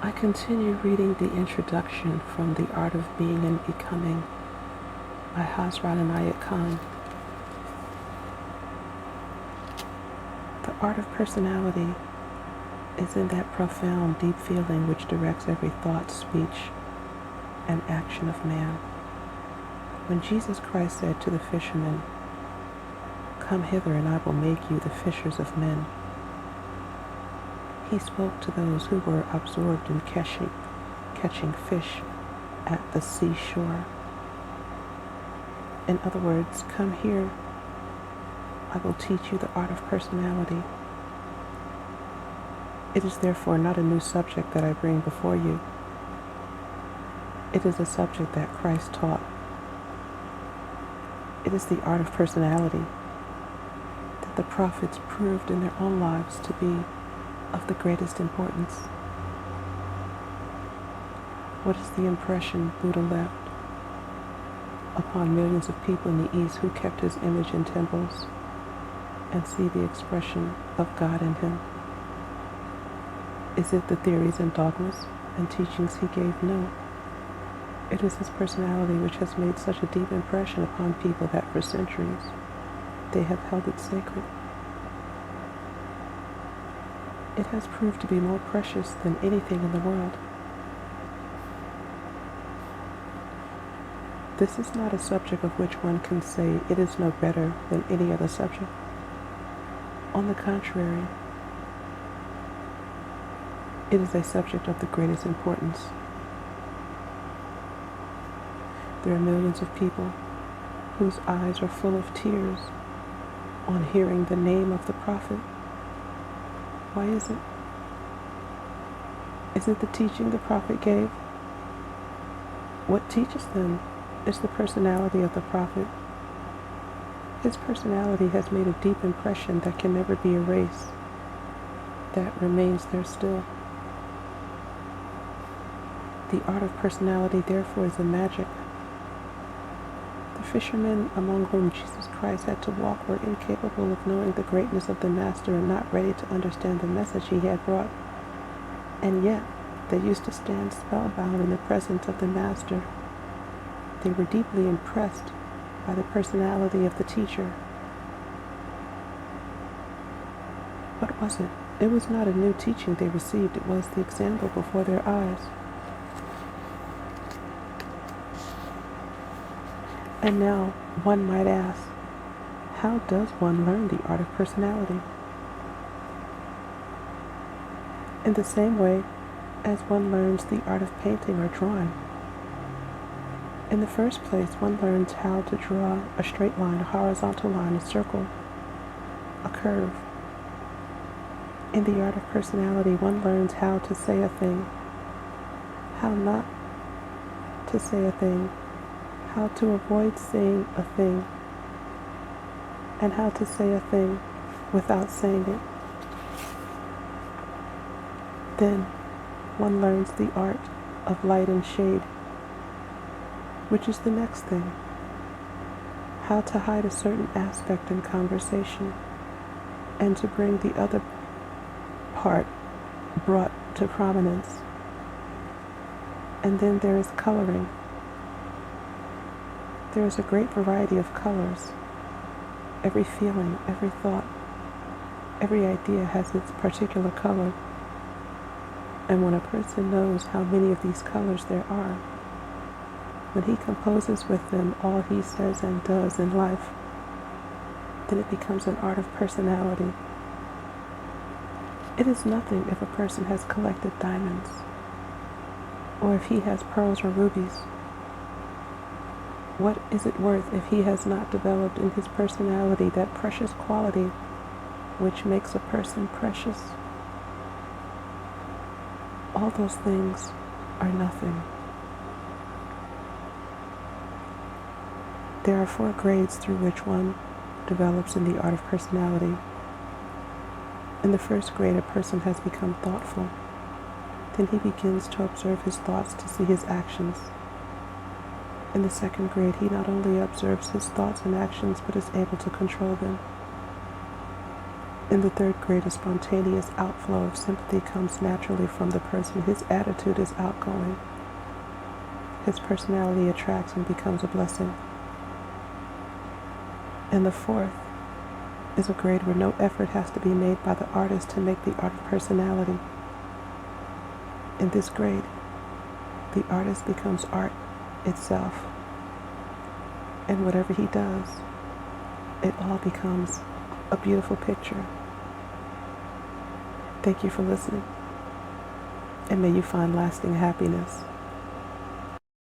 I continue reading the introduction from The Art of Being and Becoming by Hazrat Inayat Khan. The art of personality is in that profound, deep feeling which directs every thought, speech, and action of man. When Jesus Christ said to the fishermen, "Come hither and I will make you the fishers of men," he spoke to those who were absorbed in catching fish at the seashore. In other words, come here, I will teach you the art of personality. It is therefore not a new subject that I bring before you. It is a subject that Christ taught. It is the art of personality that the prophets proved in their own lives to be of the greatest importance. What is the impression Buddha left upon millions of people in the East who kept his image in temples and see the expression of God in him? Is it the theories and dogmas and teachings he gave? No. It is his personality which has made such a deep impression upon people that for centuries they have held it sacred. It has proved to be more precious than anything in the world. This is not a subject of which one can say it is no better than any other subject. On the contrary, it is a subject of the greatest importance. There are millions of people whose eyes are full of tears on hearing the name of the prophet. Why is it? Is it the teaching the prophet gave? What teaches them is the personality of the prophet. His personality has made a deep impression that can never be erased, that remains there still. The art of personality, therefore, is a magic. The fishermen among whom Jesus Christ had to walk were incapable of knowing the greatness of the Master and not ready to understand the message he had brought. And yet, they used to stand spellbound in the presence of the Master. They were deeply impressed by the personality of the teacher. What was it? It was not a new teaching they received, it was the example before their eyes. And now, one might ask, how does one learn the art of personality? In the same way as one learns the art of painting or drawing. In the first place, one learns how to draw a straight line, a horizontal line, a circle, a curve. In the art of personality, one learns how to say a thing, how not to say a thing, how to avoid saying a thing, and how to say a thing without saying it. Then one learns the art of light and shade, which is the next thing. How to hide a certain aspect in conversation and to bring the other part brought to prominence. And then there is coloring. There is a great variety of colors. Every feeling, every thought, every idea has its particular color. And when a person knows how many of these colors there are, when he composes with them all he says and does in life, then it becomes an art of personality. It is nothing if a person has collected diamonds, or if he has pearls or rubies. What is it worth if he has not developed in his personality that precious quality which makes a person precious? All those things are nothing. There are 4 grades through which one develops in the art of personality. In the first grade, a person has become thoughtful. Then he begins to observe his thoughts to see his actions. In the second grade, he not only observes his thoughts and actions, but is able to control them. In the third grade, a spontaneous outflow of sympathy comes naturally from the person. His attitude is outgoing. His personality attracts and becomes a blessing. And the fourth is a grade where no effort has to be made by the artist to make the art of personality. In this grade, the artist becomes art itself. And whatever he does, it all becomes a beautiful picture. Thank you for listening, and may you find lasting happiness.